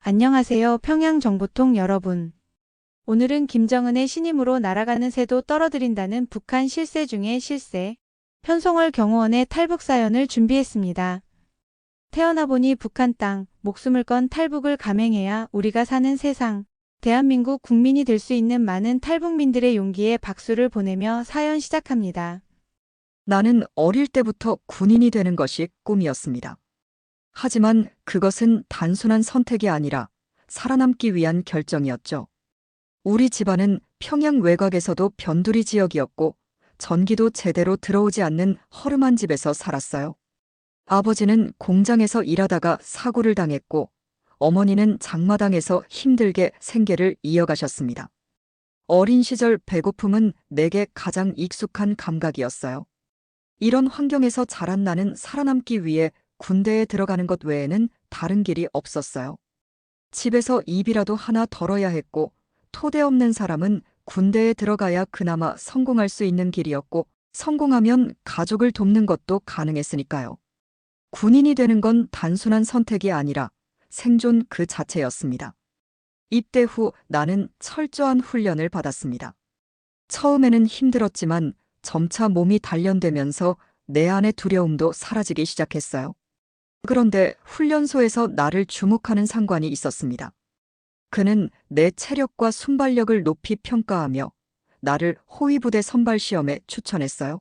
안녕하세요, 평양정보통 여러분. 오늘은 김정은의 신임으로 날아가는 새도 떨어뜨린다는 북한 실세 중의 실세, 편송월 경호원의 탈북 사연을 준비했습니다. 태어나 보니 북한 땅, 목숨을 건 탈북을 감행해야 우리가 사는 세상, 대한민국 국민이 될 수 있는 많은 탈북민들의 용기에 박수를 보내며 사연 시작합니다. 나는 어릴 때부터 군인이 되는 것이 꿈이었습니다. 하지만 그것은 단순한 선택이 아니라 살아남기 위한 결정이었죠. 우리 집안은 평양 외곽에서도 변두리 지역이었고 전기도 제대로 들어오지 않는 허름한 집에서 살았어요. 아버지는 공장에서 일하다가 사고를 당했고 어머니는 장마당에서 힘들게 생계를 이어가셨습니다. 어린 시절 배고픔은 내게 가장 익숙한 감각이었어요. 이런 환경에서 자란 나는 살아남기 위해 군대에 들어가는 것 외에는 다른 길이 없었어요. 집에서 입이라도 하나 덜어야 했고, 토대 없는 사람은 군대에 들어가야 그나마 성공할 수 있는 길이었고, 성공하면 가족을 돕는 것도 가능했으니까요. 군인이 되는 건 단순한 선택이 아니라 생존 그 자체였습니다. 입대 후 나는 철저한 훈련을 받았습니다. 처음에는 힘들었지만 점차 몸이 단련되면서 내 안의 두려움도 사라지기 시작했어요. 그런데 훈련소에서 나를 주목하는 상관이 있었습니다. 그는 내 체력과 순발력을 높이 평가하며 나를 호위부대 선발 시험에 추천했어요.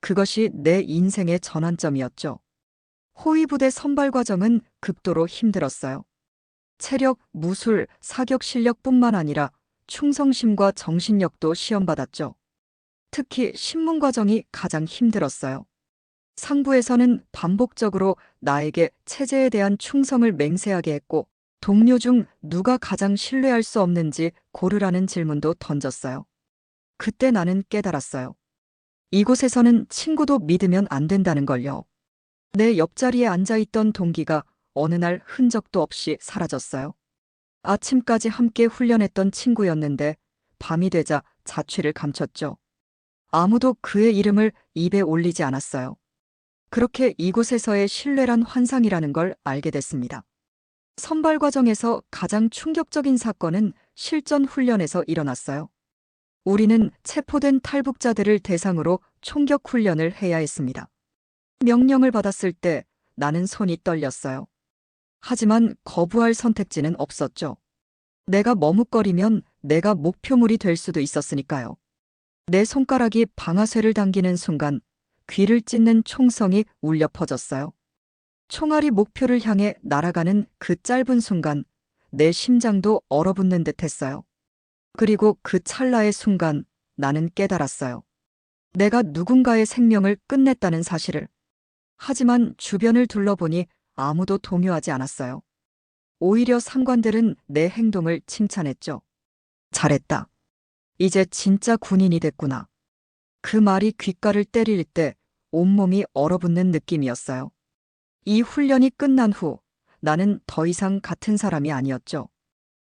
그것이 내 인생의 전환점이었죠. 호위부대 선발 과정은 극도로 힘들었어요. 체력, 무술, 사격 실력뿐만 아니라 충성심과 정신력도 시험받았죠. 특히 신문 과정이 가장 힘들었어요. 상부에서는 반복적으로 나에게 체제에 대한 충성을 맹세하게 했고, 동료 중 누가 가장 신뢰할 수 없는지 고르라는 질문도 던졌어요. 그때 나는 깨달았어요. 이곳에서는 친구도 믿으면 안 된다는 걸요. 내 옆자리에 앉아있던 동기가 어느 날 흔적도 없이 사라졌어요. 아침까지 함께 훈련했던 친구였는데 밤이 되자 자취를 감췄죠. 아무도 그의 이름을 입에 올리지 않았어요. 그렇게 이곳에서의 신뢰란 환상이라는 걸 알게 됐습니다. 선발 과정에서 가장 충격적인 사건은 실전 훈련에서 일어났어요. 우리는 체포된 탈북자들을 대상으로 총격 훈련을 해야 했습니다. 명령을 받았을 때 나는 손이 떨렸어요. 하지만 거부할 선택지는 없었죠. 내가 머뭇거리면 내가 목표물이 될 수도 있었으니까요. 내 손가락이 방아쇠를 당기는 순간 귀를 찢는 총성이 울려 퍼졌어요. 총알이 목표를 향해 날아가는 그 짧은 순간 내 심장도 얼어붙는 듯 했어요. 그리고 그 찰나의 순간 나는 깨달았어요. 내가 누군가의 생명을 끝냈다는 사실을. 하지만 주변을 둘러보니 아무도 동요하지 않았어요. 오히려 상관들은 내 행동을 칭찬했죠. 잘했다. 이제 진짜 군인이 됐구나. 그 말이 귓가를 때릴 때 온몸이 얼어붙는 느낌이었어요. 이 훈련이 끝난 후 나는 더 이상 같은 사람이 아니었죠.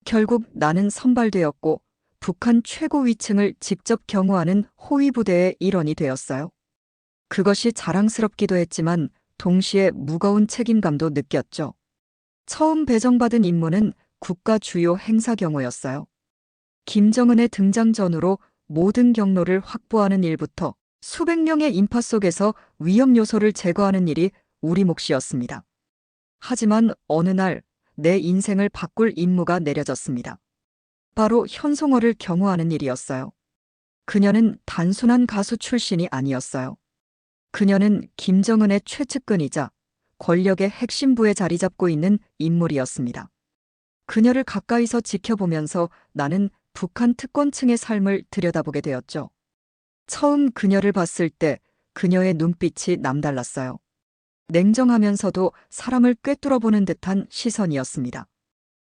결국 나는 선발되었고 북한 최고 위층을 직접 경호하는 호위부대의 일원이 되었어요. 그것이 자랑스럽기도 했지만 동시에 무거운 책임감도 느꼈죠. 처음 배정받은 임무는 국가 주요 행사 경호였어요. 김정은의 등장 전후로 모든 경로를 확보하는 일부터 수백 명의 인파 속에서 위험 요소를 제거하는 일이 우리 몫이었습니다. 하지만 어느 날 내 인생을 바꿀 임무가 내려졌습니다. 바로 현송월을 경호하는 일이었어요. 그녀는 단순한 가수 출신이 아니었어요. 그녀는 김정은의 최측근이자 권력의 핵심부에 자리 잡고 있는 인물이었습니다. 그녀를 가까이서 지켜보면서 나는 북한 특권층의 삶을 들여다보게 되었죠. 처음 그녀를 봤을 때 그녀의 눈빛이 남달랐어요. 냉정하면서도 사람을 꿰뚫어보는 듯한 시선이었습니다.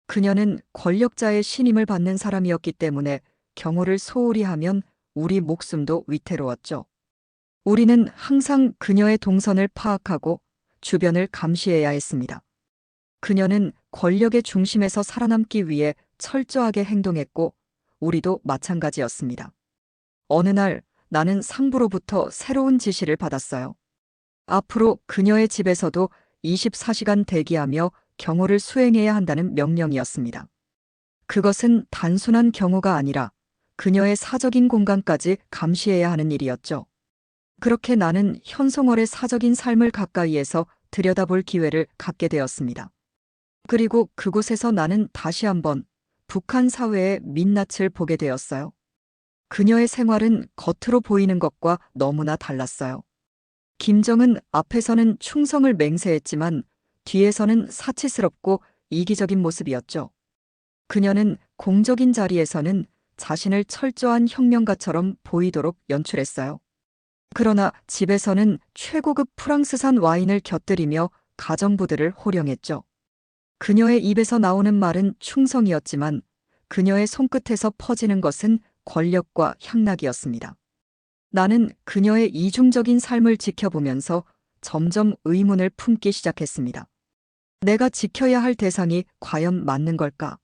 그녀는 권력자의 신임을 받는 사람이었기 때문에 경호를 소홀히 하면 우리 목숨도 위태로웠죠. 우리는 항상 그녀의 동선을 파악하고 주변을 감시해야 했습니다. 그녀는 권력의 중심에서 살아남기 위해 철저하게 행동했고 우리도 마찬가지였습니다. 어느 날 나는 상부로부터 새로운 지시를 받았어요. 앞으로 그녀의 집에서도 24시간 대기하며 경호를 수행해야 한다는 명령이었습니다. 그것은 단순한 경호가 아니라 그녀의 사적인 공간까지 감시해야 하는 일이었죠. 그렇게 나는 현송월의 사적인 삶을 가까이에서 들여다볼 기회를 갖게 되었습니다. 그리고 그곳에서 나는 다시 한번 북한 사회의 민낯을 보게 되었어요. 그녀의 생활은 겉으로 보이는 것과 너무나 달랐어요. 김정은 앞에서는 충성을 맹세했지만 뒤에서는 사치스럽고 이기적인 모습이었죠. 그녀는 공적인 자리에서는 자신을 철저한 혁명가처럼 보이도록 연출했어요. 그러나 집에서는 최고급 프랑스산 와인을 곁들이며 가정부들을 호령했죠. 그녀의 입에서 나오는 말은 충성이었지만 그녀의 손끝에서 퍼지는 것은 권력과 향락이었습니다. 나는 그녀의 이중적인 삶을 지켜보면서 점점 의문을 품기 시작했습니다. 내가 지켜야 할 대상이 과연 맞는 걸까?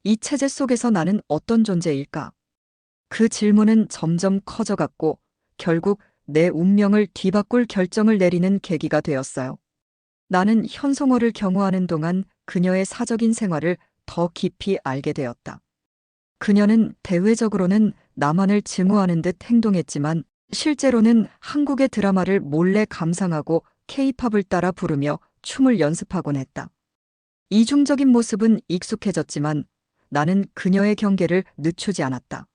이 체제 속에서 나는 어떤 존재일까? 그 질문은 점점 커져갔고 결국 내 운명을 뒤바꿀 결정을 내리는 계기가 되었어요. 나는 현송월을 경호하는 동안 그녀의 사적인 생활을 더 깊이 알게 되었다. 그녀는 대외적으로는 남한을 증오하는 듯 행동했지만 실제로는 한국의 드라마를 몰래 감상하고 케이팝을 따라 부르며 춤을 연습하곤 했다. 이중적인 모습은 익숙해졌지만 나는 그녀의 경계를 늦추지 않았다.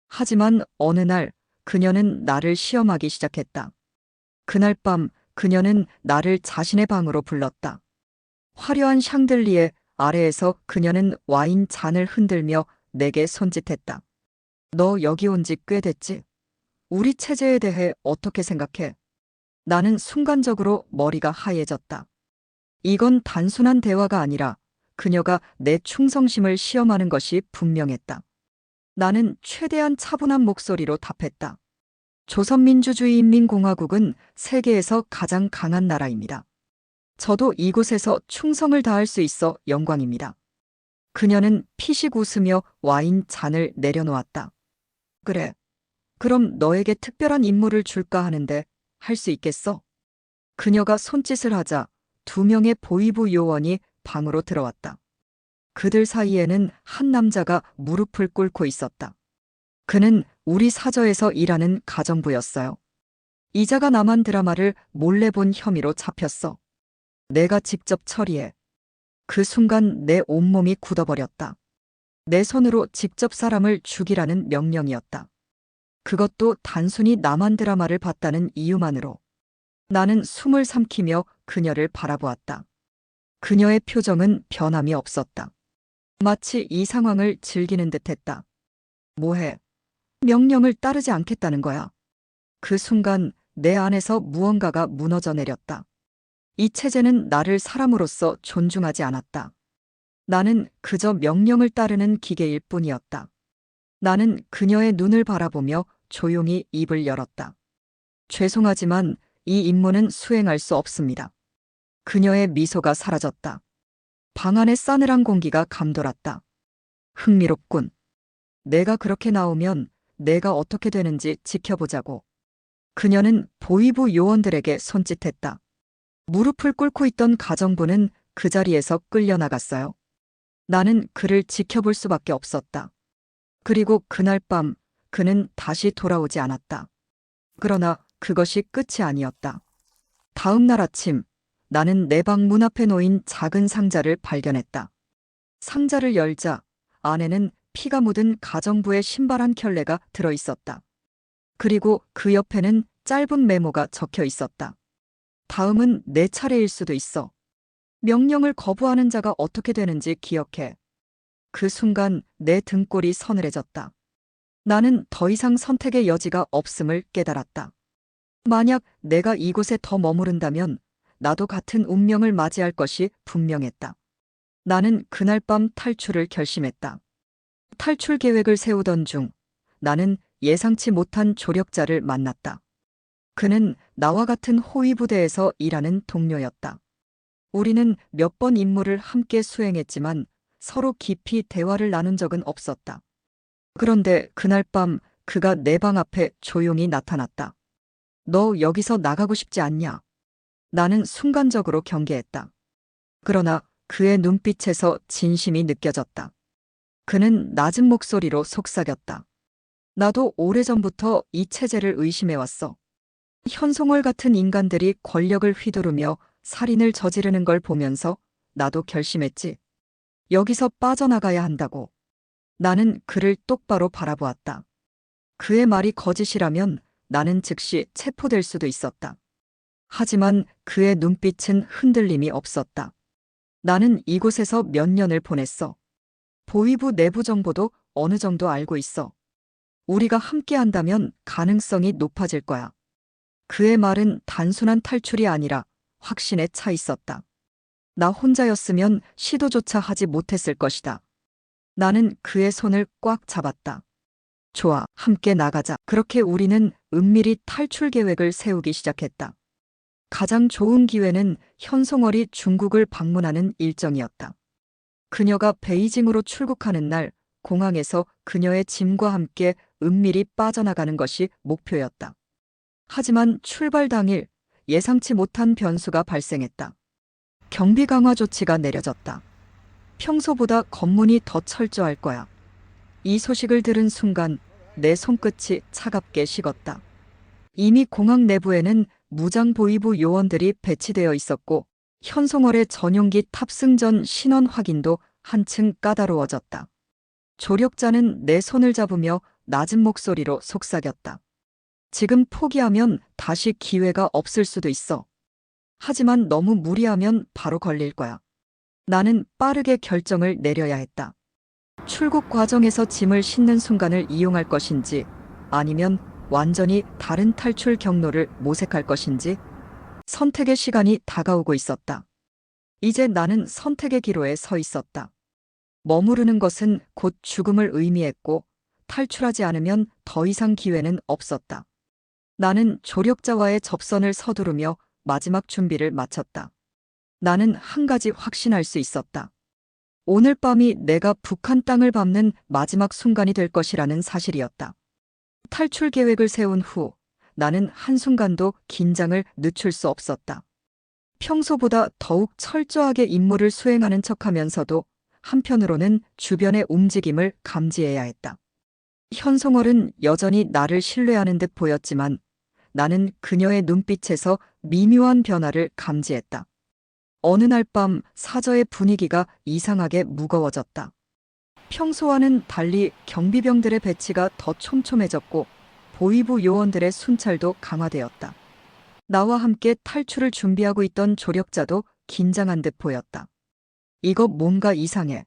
하지만 어느 날 그녀는 나를 시험하기 시작했다. 그날 밤 그녀는 나를 자신의 방으로 불렀다. 화려한 샹들리에 아래에서 그녀는 와인 잔을 흔들며 내게 손짓했다. 너 여기 온 지 꽤 됐지? 우리 체제에 대해 어떻게 생각해? 나는 순간적으로 머리가 하얘졌다. 이건 단순한 대화가 아니라 그녀가 내 충성심을 시험하는 것이 분명했다. 나는 최대한 차분한 목소리로 답했다. 조선민주주의인민공화국은 세계에서 가장 강한 나라입니다. 저도 이곳에서 충성을 다할 수 있어 영광입니다. 그녀는 피식 웃으며 와인 잔을 내려놓았다. 그래. 그럼 너에게 특별한 임무를 줄까 하는데 할 수 있겠어? 그녀가 손짓을 하자 2명의 보위부 요원이 방으로 들어왔다. 그들 사이에는 한 남자가 무릎을 꿇고 있었다. 그는 우리 사저에서 일하는 가정부였어요. 이자가 남한 드라마를 몰래 본 혐의로 잡혔어. 내가 직접 처리해. 그 순간 내 온몸이 굳어버렸다. 내 손으로 직접 사람을 죽이라는 명령이었다. 그것도 단순히 남한 드라마를 봤다는 이유만으로. 나는 숨을 삼키며 그녀를 바라보았다. 그녀의 표정은 변함이 없었다. 마치 이 상황을 즐기는 듯했다. 뭐해? 명령을 따르지 않겠다는 거야. 그 순간 내 안에서 무언가가 무너져 내렸다. 이 체제는 나를 사람으로서 존중하지 않았다. 나는 그저 명령을 따르는 기계일 뿐이었다. 나는 그녀의 눈을 바라보며 조용히 입을 열었다. 죄송하지만 이 임무는 수행할 수 없습니다. 그녀의 미소가 사라졌다. 방 안의 싸늘한 공기가 감돌았다. 흥미롭군. 내가 그렇게 나오면 내가 어떻게 되는지 지켜보자고. 그녀는 보위부 요원들에게 손짓했다. 무릎을 꿇고 있던 가정부는 그 자리에서 끌려나갔어요. 나는 그를 지켜볼 수밖에 없었다. 그리고 그날 밤 그는 다시 돌아오지 않았다. 그러나 그것이 끝이 아니었다. 다음 날 아침 나는 내 방 문 앞에 놓인 작은 상자를 발견했다. 상자를 열자 안에는 피가 묻은 가정부의 신발 한 켤레가 들어 있었다. 그리고 그 옆에는 짧은 메모가 적혀 있었다. 다음은 내 차례일 수도 있어. 명령을 거부하는 자가 어떻게 되는지 기억해. 그 순간 내 등골이 서늘해졌다. 나는 더 이상 선택의 여지가 없음을 깨달았다. 만약 내가 이곳에 더 머무른다면 나도 같은 운명을 맞이할 것이 분명했다. 나는 그날 밤 탈출을 결심했다. 탈출 계획을 세우던 중 나는 예상치 못한 조력자를 만났다. 그는 나와 같은 호위부대에서 일하는 동료였다. 우리는 몇 번 임무를 함께 수행했지만 서로 깊이 대화를 나눈 적은 없었다. 그런데 그날 밤 그가 내 방 앞에 조용히 나타났다. 너 여기서 나가고 싶지 않냐? 나는 순간적으로 경계했다. 그러나 그의 눈빛에서 진심이 느껴졌다. 그는 낮은 목소리로 속삭였다. 나도 오래전부터 이 체제를 의심해왔어. 현송월 같은 인간들이 권력을 휘두르며 살인을 저지르는 걸 보면서 나도 결심했지. 여기서 빠져나가야 한다고. 나는 그를 똑바로 바라보았다. 그의 말이 거짓이라면 나는 즉시 체포될 수도 있었다. 하지만 그의 눈빛은 흔들림이 없었다. 나는 이곳에서 몇 년을 보냈어. 보위부 내부 정보도 어느 정도 알고 있어. 우리가 함께 한다면 가능성이 높아질 거야. 그의 말은 단순한 탈출이 아니라 확신에 차 있었다. 나 혼자였으면 시도조차 하지 못했을 것이다. 나는 그의 손을 꽉 잡았다. 좋아, 함께 나가자. 그렇게 우리는 은밀히 탈출 계획을 세우기 시작했다. 가장 좋은 기회는 현송월이 중국을 방문하는 일정이었다. 그녀가 베이징으로 출국하는 날 공항에서 그녀의 짐과 함께 은밀히 빠져나가는 것이 목표였다. 하지만 출발 당일 예상치 못한 변수가 발생했다. 경비 강화 조치가 내려졌다. 평소보다 검문이 더 철저할 거야. 이 소식을 들은 순간 내 손끝이 차갑게 식었다. 이미 공항 내부에는 무장 보위부 요원들이 배치되어 있었고 현송월의 전용기 탑승 전 신원 확인도 한층 까다로워졌다. 조력자는 내 손을 잡으며 낮은 목소리로 속삭였다. 지금 포기하면 다시 기회가 없을 수도 있어. 하지만 너무 무리하면 바로 걸릴 거야. 나는 빠르게 결정을 내려야 했다. 출국 과정에서 짐을 싣는 순간을 이용할 것인지 아니면 완전히 다른 탈출 경로를 모색할 것인지 선택의 시간이 다가오고 있었다. 이제 나는 선택의 기로에 서 있었다. 머무르는 것은 곧 죽음을 의미했고 탈출하지 않으면 더 이상 기회는 없었다. 나는 조력자와의 접선을 서두르며 마지막 준비를 마쳤다. 나는 한 가지 확신할 수 있었다. 오늘 밤이 내가 북한 땅을 밟는 마지막 순간이 될 것이라는 사실이었다. 탈출 계획을 세운 후 나는 한순간도 긴장을 늦출 수 없었다. 평소보다 더욱 철저하게 임무를 수행하는 척하면서도 한편으로는 주변의 움직임을 감지해야 했다. 현송월은 여전히 나를 신뢰하는 듯 보였지만 나는 그녀의 눈빛에서 미묘한 변화를 감지했다. 어느 날 밤 사저의 분위기가 이상하게 무거워졌다. 평소와는 달리 경비병들의 배치가 더 촘촘해졌고 보위부 요원들의 순찰도 강화되었다. 나와 함께 탈출을 준비하고 있던 조력자도 긴장한 듯 보였다. 이거 뭔가 이상해.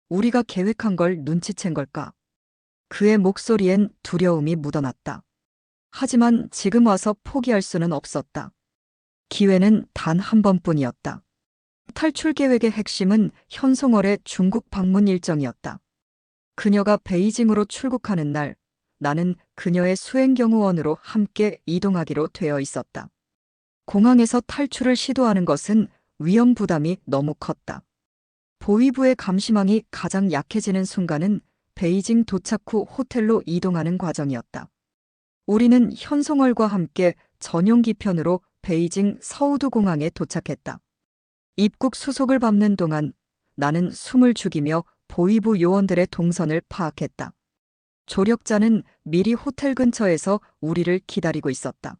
우리가 계획한 걸 눈치챈 걸까? 그의 목소리엔 두려움이 묻어났다. 하지만 지금 와서 포기할 수는 없었다. 기회는 단 한 번뿐이었다. 탈출 계획의 핵심은 현송월의 중국 방문 일정이었다. 그녀가 베이징으로 출국하는 날, 나는 그녀의 수행경호원으로 함께 이동하기로 되어 있었다. 공항에서 탈출을 시도하는 것은 위험 부담이 너무 컸다. 보위부의 감시망이 가장 약해지는 순간은 베이징 도착 후 호텔로 이동하는 과정이었다. 우리는 현송월과 함께 전용 기편으로 베이징 서우두 공항에 도착했다. 입국 수속을 밟는 동안 나는 숨을 죽이며 보위부 요원들의 동선을 파악했다. 조력자는 미리 호텔 근처에서 우리를 기다리고 있었다.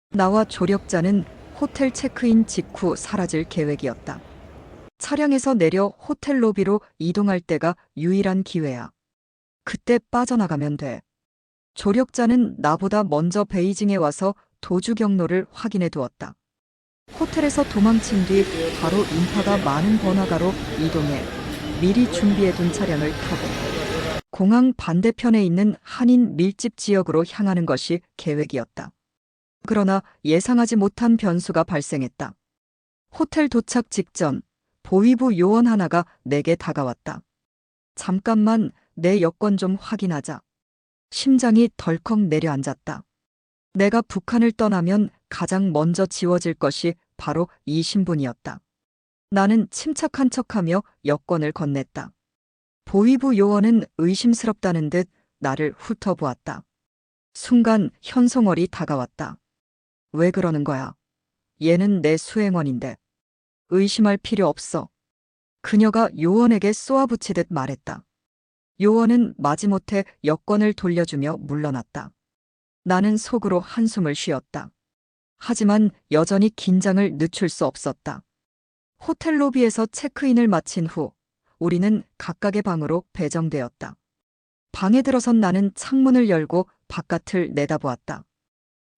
나와 조력자는 호텔 체크인 직후 사라질 계획이었다. 차량에서 내려 호텔 로비로 이동할 때가 유일한 기회야. 그때 빠져나가면 돼. 조력자는 나보다 먼저 베이징에 와서 도주 경로를 확인해 두었다. 호텔에서 도망친 뒤 바로 인파가 많은 번화가로 이동해 미리 준비해둔 차량을 타고 공항 반대편에 있는 한인 밀집 지역으로 향하는 것이 계획이었다. 그러나 예상하지 못한 변수가 발생했다. 호텔 도착 직전 보위부 요원 하나가 내게 다가왔다. 잠깐만 내 여권 좀 확인하자. 심장이 덜컥 내려앉았다. 내가 북한을 떠나면 가장 먼저 지워질 것이 바로 이 신분이었다. 나는 침착한 척하며 여권을 건넸다. 보위부 요원은 의심스럽다는 듯 나를 훑어보았다. 순간 현송월이 다가왔다. 왜 그러는 거야? 얘는 내 수행원인데. 의심할 필요 없어. 그녀가 요원에게 쏘아붙이듯 말했다. 요원은 마지못해 여권을 돌려주며 물러났다. 나는 속으로 한숨을 쉬었다. 하지만 여전히 긴장을 늦출 수 없었다. 호텔 로비에서 체크인을 마친 후 우리는 각각의 방으로 배정되었다. 방에 들어선 나는 창문을 열고 바깥을 내다보았다.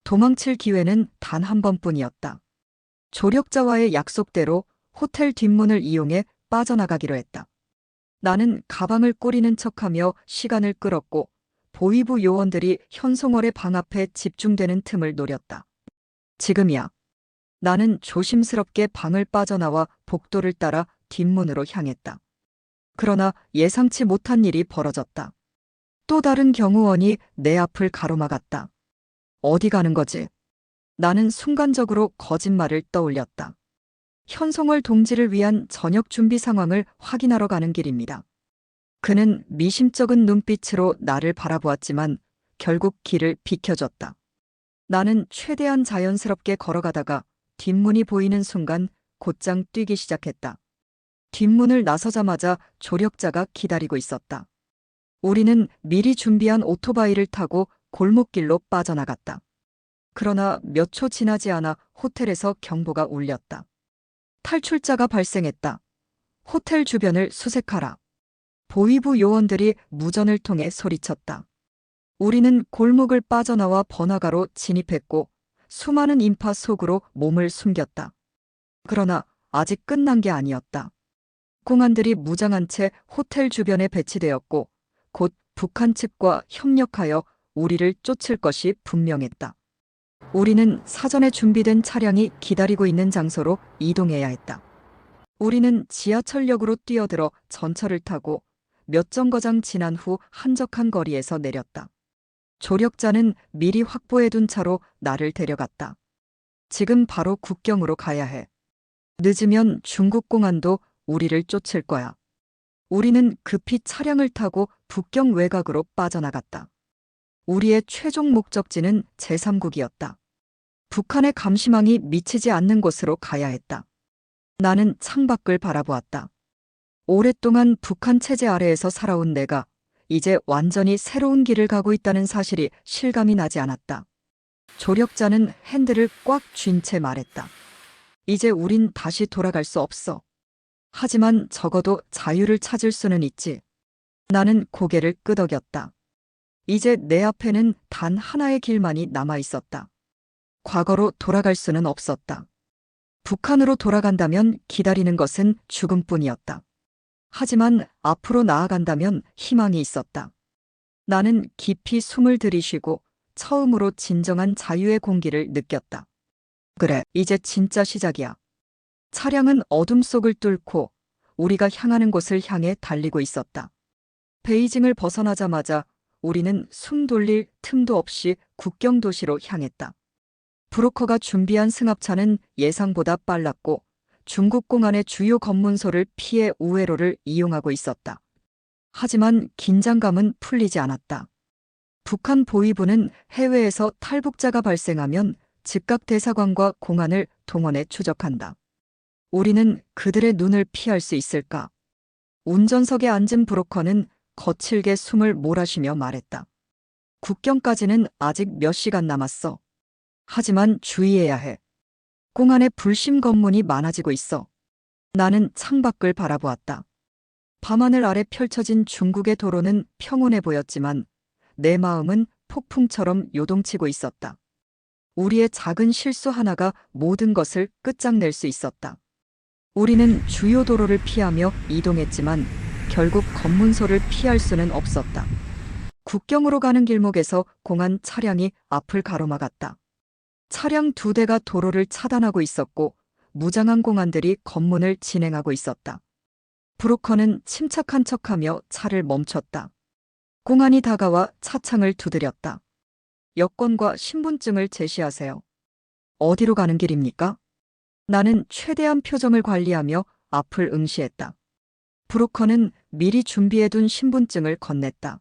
도망칠 기회는 단 한 번뿐이었다. 조력자와의 약속대로 호텔 뒷문을 이용해 빠져나가기로 했다. 나는 가방을 꼬리는 척하며 시간을 끌었고 보위부 요원들이 현송월의 방 앞에 집중되는 틈을 노렸다. 지금이야. 나는 조심스럽게 방을 빠져나와 복도를 따라 뒷문으로 향했다. 그러나 예상치 못한 일이 벌어졌다. 또 다른 경호원이 내 앞을 가로막았다. 어디 가는 거지? 나는 순간적으로 거짓말을 떠올렸다. 현송월 동지를 위한 저녁 준비 상황을 확인하러 가는 길입니다. 그는 미심쩍은 눈빛으로 나를 바라보았지만 결국 길을 비켜줬다. 나는 최대한 자연스럽게 걸어가다가 뒷문이 보이는 순간 곧장 뛰기 시작했다. 뒷문을 나서자마자 조력자가 기다리고 있었다. 우리는 미리 준비한 오토바이를 타고 골목길로 빠져나갔다. 그러나 몇 초 지나지 않아 호텔에서 경보가 울렸다. 탈출자가 발생했다. 호텔 주변을 수색하라. 보위부 요원들이 무전을 통해 소리쳤다. 우리는 골목을 빠져나와 번화가로 진입했고 수많은 인파 속으로 몸을 숨겼다. 그러나 아직 끝난 게 아니었다. 공안들이 무장한 채 호텔 주변에 배치되었고 곧 북한 측과 협력하여 우리를 쫓을 것이 분명했다. 우리는 사전에 준비된 차량이 기다리고 있는 장소로 이동해야 했다. 우리는 지하철역으로 뛰어들어 전철을 타고 몇 정거장 지난 후 한적한 거리에서 내렸다. 조력자는 미리 확보해둔 차로 나를 데려갔다. 지금 바로 국경으로 가야 해. 늦으면 중국 공안도 우리를 쫓을 거야. 우리는 급히 차량을 타고 북경 외곽으로 빠져나갔다. 우리의 최종 목적지는 제3국이었다. 북한의 감시망이 미치지 않는 곳으로 가야 했다. 나는 창밖을 바라보았다. 오랫동안 북한 체제 아래에서 살아온 내가 이제 완전히 새로운 길을 가고 있다는 사실이 실감이 나지 않았다. 조력자는 핸들을 꽉 쥔 채 말했다. 이제 우린 다시 돌아갈 수 없어. 하지만 적어도 자유를 찾을 수는 있지. 나는 고개를 끄덕였다. 이제 내 앞에는 단 하나의 길만이 남아 있었다. 과거로 돌아갈 수는 없었다. 북한으로 돌아간다면 기다리는 것은 죽음뿐이었다. 하지만 앞으로 나아간다면 희망이 있었다. 나는 깊이 숨을 들이쉬고 처음으로 진정한 자유의 공기를 느꼈다. 그래, 이제 진짜 시작이야. 차량은 어둠 속을 뚫고 우리가 향하는 곳을 향해 달리고 있었다. 베이징을 벗어나자마자 우리는 숨 돌릴 틈도 없이 국경 도시로 향했다. 브로커가 준비한 승합차는 예상보다 빨랐고 중국 공안의 주요 검문소를 피해 우회로를 이용하고 있었다. 하지만 긴장감은 풀리지 않았다. 북한 보위부는 해외에서 탈북자가 발생하면 즉각 대사관과 공안을 동원해 추적한다. 우리는 그들의 눈을 피할 수 있을까? 운전석에 앉은 브로커는 거칠게 숨을 몰아쉬며 말했다. 국경까지는 아직 몇 시간 남았어. 하지만 주의해야 해. 공안의 불심 검문이 많아지고 있어. 나는 창밖을 바라보았다. 밤하늘 아래 펼쳐진 중국의 도로는 평온해 보였지만 내 마음은 폭풍처럼 요동치고 있었다. 우리의 작은 실수 하나가 모든 것을 끝장낼 수 있었다. 우리는 주요 도로를 피하며 이동했지만 결국 검문소를 피할 수는 없었다. 국경으로 가는 길목에서 공안 차량이 앞을 가로막았다. 차량 2대가 도로를 차단하고 있었고 무장한 공안들이 검문을 진행하고 있었다. 브로커는 침착한 척하며 차를 멈췄다. 공안이 다가와 차창을 두드렸다. 여권과 신분증을 제시하세요. 어디로 가는 길입니까? 나는 최대한 표정을 관리하며 앞을 응시했다. 브로커는 미리 준비해둔 신분증을 건넸다.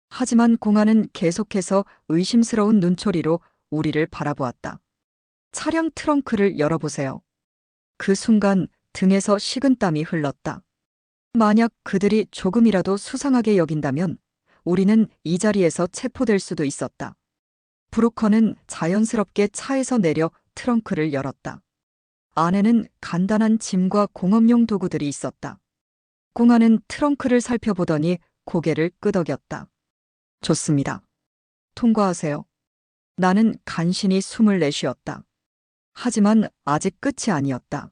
하지만 공안은 계속해서 의심스러운 눈초리로 우리를 바라보았다. 차량 트렁크를 열어보세요. 그 순간 등에서 식은땀이 흘렀다. 만약 그들이 조금이라도 수상하게 여긴다면 우리는 이 자리에서 체포될 수도 있었다. 브로커는 자연스럽게 차에서 내려 트렁크를 열었다. 안에는 간단한 짐과 공업용 도구들이 있었다. 공안은 트렁크를 살펴보더니 고개를 끄덕였다. 좋습니다. 통과하세요. 나는 간신히 숨을 내쉬었다. 하지만 아직 끝이 아니었다.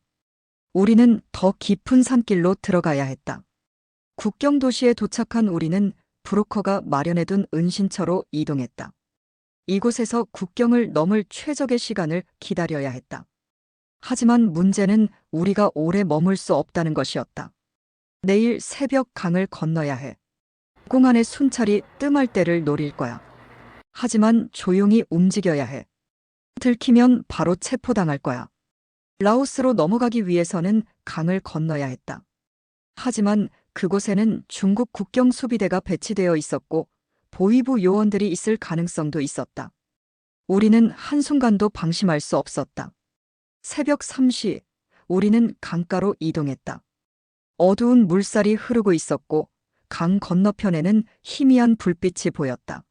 우리는 더 깊은 산길로 들어가야 했다. 국경 도시에 도착한 우리는 브로커가 마련해둔 은신처로 이동했다. 이곳에서 국경을 넘을 최적의 시간을 기다려야 했다. 하지만 문제는 우리가 오래 머물 수 없다는 것이었다. 내일 새벽 강을 건너야 해. 공안의 순찰이 뜸할 때를 노릴 거야. 하지만 조용히 움직여야 해. 들키면 바로 체포당할 거야. 라오스로 넘어가기 위해서는 강을 건너야 했다. 하지만 그곳에는 중국 국경 수비대가 배치되어 있었고 보위부 요원들이 있을 가능성도 있었다. 우리는 한순간도 방심할 수 없었다. 새벽 3시, 우리는 강가로 이동했다. 어두운 물살이 흐르고 있었고 강 건너편에는 희미한 불빛이 보였다.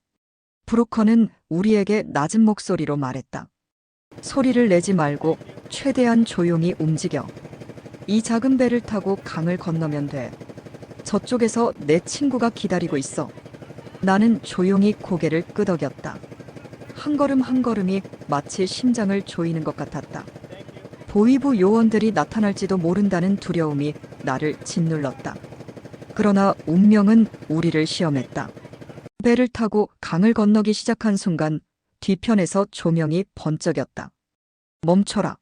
브로커는 우리에게 낮은 목소리로 말했다. 소리를 내지 말고 최대한 조용히 움직여. 이 작은 배를 타고 강을 건너면 돼. 저쪽에서 내 친구가 기다리고 있어. 나는 조용히 고개를 끄덕였다. 한 걸음 한 걸음이 마치 심장을 조이는 것 같았다. 보위부 요원들이 나타날지도 모른다는 두려움이 나를 짓눌렀다. 그러나 운명은 우리를 시험했다. 배를 타고 강을 건너기 시작한 순간 뒤편에서 조명이 번쩍였다. 멈춰라.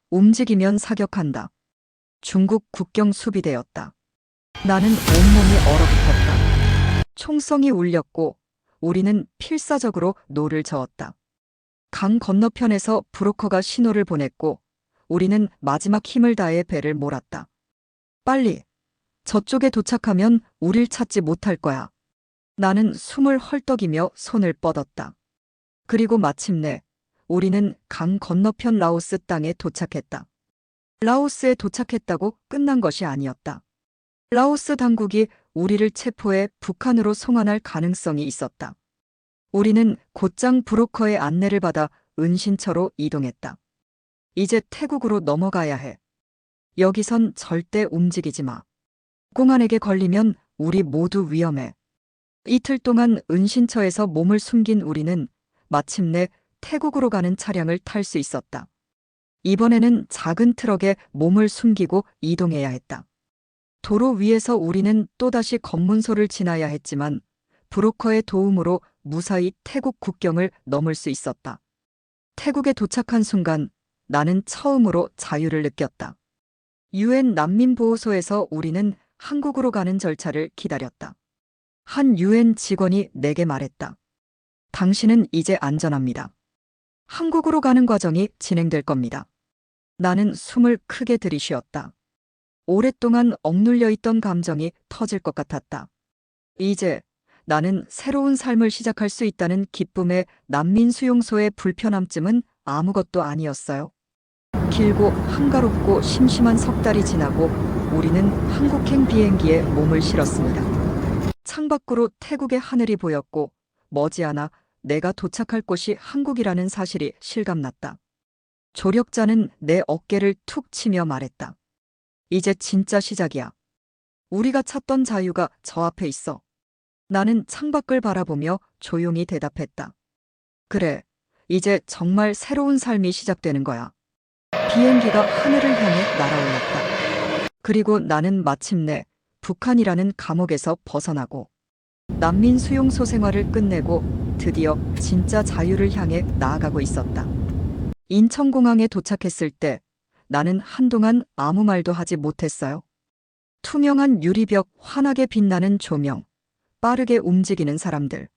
움직이면 사격한다. 중국 국경 수비대였다. 나는 온몸이 얼어붙었다. 총성이 울렸고 우리는 필사적으로 노를 저었다. 강 건너편에서 브로커가 신호를 보냈고 우리는 마지막 힘을 다해 배를 몰았다. 빨리. 저쪽에 도착하면 우릴 찾지 못할 거야. 나는 숨을 헐떡이며 손을 뻗었다. 그리고 마침내 우리는 강 건너편 라오스 땅에 도착했다. 라오스에 도착했다고 끝난 것이 아니었다. 라오스 당국이 우리를 체포해 북한으로 송환할 가능성이 있었다. 우리는 곧장 브로커의 안내를 받아 은신처로 이동했다. 이제 태국으로 넘어가야 해. 여기선 절대 움직이지 마. 공안에게 걸리면 우리 모두 위험해. 이틀 동안 은신처에서 몸을 숨긴 우리는 마침내 태국으로 가는 차량을 탈 수 있었다. 이번에는 작은 트럭에 몸을 숨기고 이동해야 했다. 도로 위에서 우리는 또다시 검문소를 지나야 했지만 브로커의 도움으로 무사히 태국 국경을 넘을 수 있었다. 태국에 도착한 순간 나는 처음으로 자유를 느꼈다. UN 난민보호소에서 우리는 한국으로 가는 절차를 기다렸다. 한 UN 직원이 내게 말했다. 당신은 이제 안전합니다. 한국으로 가는 과정이 진행될 겁니다. 나는 숨을 크게 들이쉬었다. 오랫동안 억눌려 있던 감정이 터질 것 같았다. 이제 나는 새로운 삶을 시작할 수 있다는 기쁨에 난민 수용소의 불편함쯤은 아무것도 아니었어요. 길고 한가롭고 심심한 석 달이 지나고 우리는 한국행 비행기에 몸을 실었습니다. 창밖으로 태국의 하늘이 보였고 머지않아 내가 도착할 곳이 한국이라는 사실이 실감났다. 조력자는 내 어깨를 툭 치며 말했다. 이제 진짜 시작이야. 우리가 찾던 자유가 저 앞에 있어. 나는 창밖을 바라보며 조용히 대답했다. 그래, 이제 정말 새로운 삶이 시작되는 거야. 비행기가 하늘을 향해 날아올랐다. 그리고 나는 마침내 북한이라는 감옥에서 벗어나고 난민 수용소 생활을 끝내고 드디어 진짜 자유를 향해 나아가고 있었다. 인천공항에 도착했을 때 나는 한동안 아무 말도 하지 못했어요. 투명한 유리벽, 환하게 빛나는 조명, 빠르게 움직이는 사람들.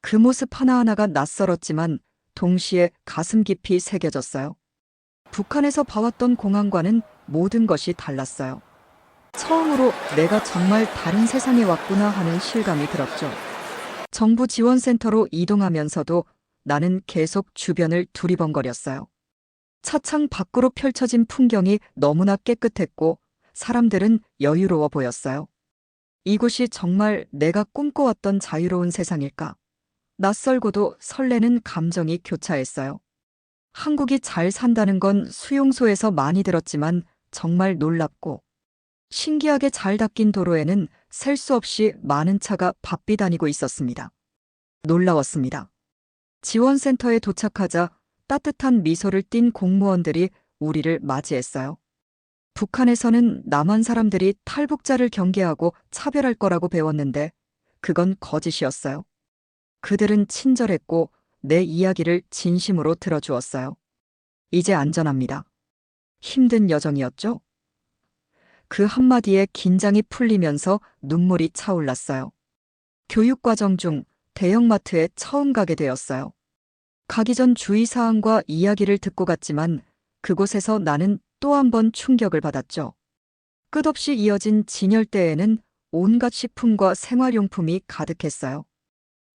그 모습 하나하나가 낯설었지만 동시에 가슴 깊이 새겨졌어요. 북한에서 봐왔던 공항과는 모든 것이 달랐어요. 처음으로 내가 정말 다른 세상에 왔구나 하는 실감이 들었죠. 정부 지원센터로 이동하면서도 나는 계속 주변을 두리번거렸어요. 차창 밖으로 펼쳐진 풍경이 너무나 깨끗했고 사람들은 여유로워 보였어요. 이곳이 정말 내가 꿈꿔왔던 자유로운 세상일까? 낯설고도 설레는 감정이 교차했어요. 한국이 잘 산다는 건 수용소에서 많이 들었지만 정말 놀랍고 신기하게 잘 닦인 도로에는 셀 수 없이 많은 차가 바삐 다니고 있었습니다. 놀라웠습니다. 지원센터에 도착하자 따뜻한 미소를 띤 공무원들이 우리를 맞이했어요. 북한에서는 남한 사람들이 탈북자를 경계하고 차별할 거라고 배웠는데 그건 거짓이었어요. 그들은 친절했고 내 이야기를 진심으로 들어주었어요. 이제 안전합니다. 힘든 여정이었죠? 그 한마디에 긴장이 풀리면서 눈물이 차올랐어요. 교육과정 중 대형마트에 처음 가게 되었어요. 가기 전 주의사항과 이야기를 듣고 갔지만 그곳에서 나는 또 한 번 충격을 받았죠. 끝없이 이어진 진열대에는 온갖 식품과 생활용품이 가득했어요.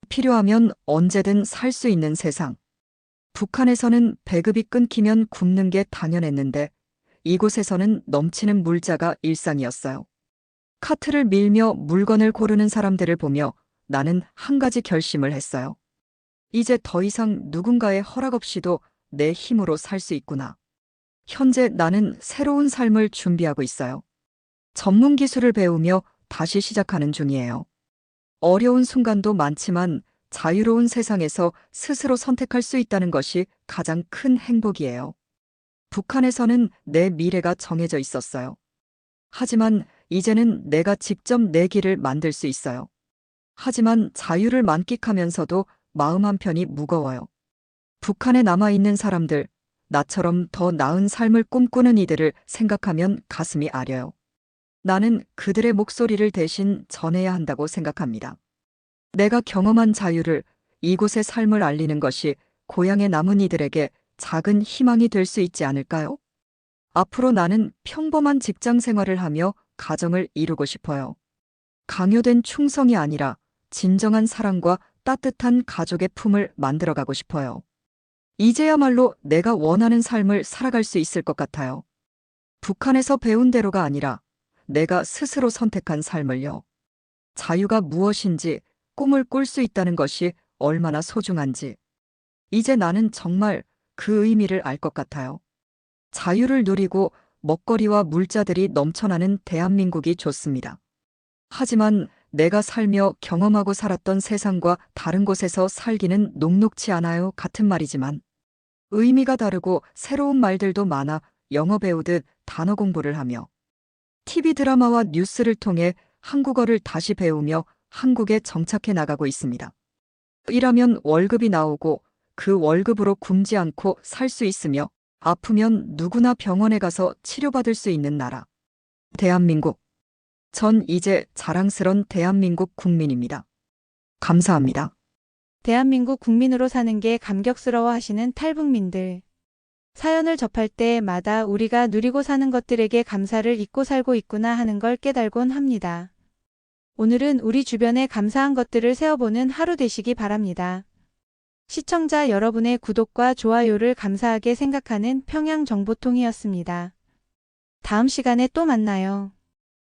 필요하면 언제든 살 수 있는 세상. 북한에서는 배급이 끊기면 굶는 게 당연했는데 이곳에서는 넘치는 물자가 일상이었어요. 카트를 밀며 물건을 고르는 사람들을 보며 나는 한 가지 결심을 했어요. 이제 더 이상 누군가의 허락 없이도 내 힘으로 살 수 있구나. 현재 나는 새로운 삶을 준비하고 있어요. 전문 기술을 배우며 다시 시작하는 중이에요. 어려운 순간도 많지만 자유로운 세상에서 스스로 선택할 수 있다는 것이 가장 큰 행복이에요. 북한에서는 내 미래가 정해져 있었어요. 하지만 이제는 내가 직접 내 길을 만들 수 있어요. 하지만 자유를 만끽하면서도 마음 한편이 무거워요. 북한에 남아있는 사람들, 나처럼 더 나은 삶을 꿈꾸는 이들을 생각하면 가슴이 아려요. 나는 그들의 목소리를 대신 전해야 한다고 생각합니다. 내가 경험한 자유를, 이곳의 삶을 알리는 것이 고향에 남은 이들에게 작은 희망이 될 수 있지 않을까요? 앞으로 나는 평범한 직장 생활을 하며 가정을 이루고 싶어요. 강요된 충성이 아니라 진정한 사랑과 따뜻한 가족의 품을 만들어가고 싶어요. 이제야말로 내가 원하는 삶을 살아갈 수 있을 것 같아요. 북한에서 배운 대로가 아니라 내가 스스로 선택한 삶을요. 자유가 무엇인지, 꿈을 꿀 수 있다는 것이 얼마나 소중한지. 이제 나는 정말 그 의미를 알 것 같아요. 자유를 누리고 먹거리와 물자들이 넘쳐나는 대한민국이 좋습니다. 하지만 내가 살며 경험하고 살았던 세상과 다른 곳에서 살기는 녹록지 않아요. 같은 말이지만 의미가 다르고 새로운 말들도 많아 영어 배우듯 단어 공부를 하며 TV 드라마와 뉴스를 통해 한국어를 다시 배우며 한국에 정착해 나가고 있습니다. 일하면 월급이 나오고 그 월급으로 굶지 않고 살 수 있으며 아프면 누구나 병원에 가서 치료받을 수 있는 나라. 대한민국. 전 이제 자랑스런 대한민국 국민입니다. 감사합니다. 대한민국 국민으로 사는 게 감격스러워 하시는 탈북민들. 사연을 접할 때마다 우리가 누리고 사는 것들에게 감사를 잊고 살고 있구나 하는 걸 깨달곤 합니다. 오늘은 우리 주변에 감사한 것들을 세어보는 하루 되시기 바랍니다. 시청자 여러분의 구독과 좋아요를 감사하게 생각하는 평양정보통이었습니다. 다음 시간에 또 만나요.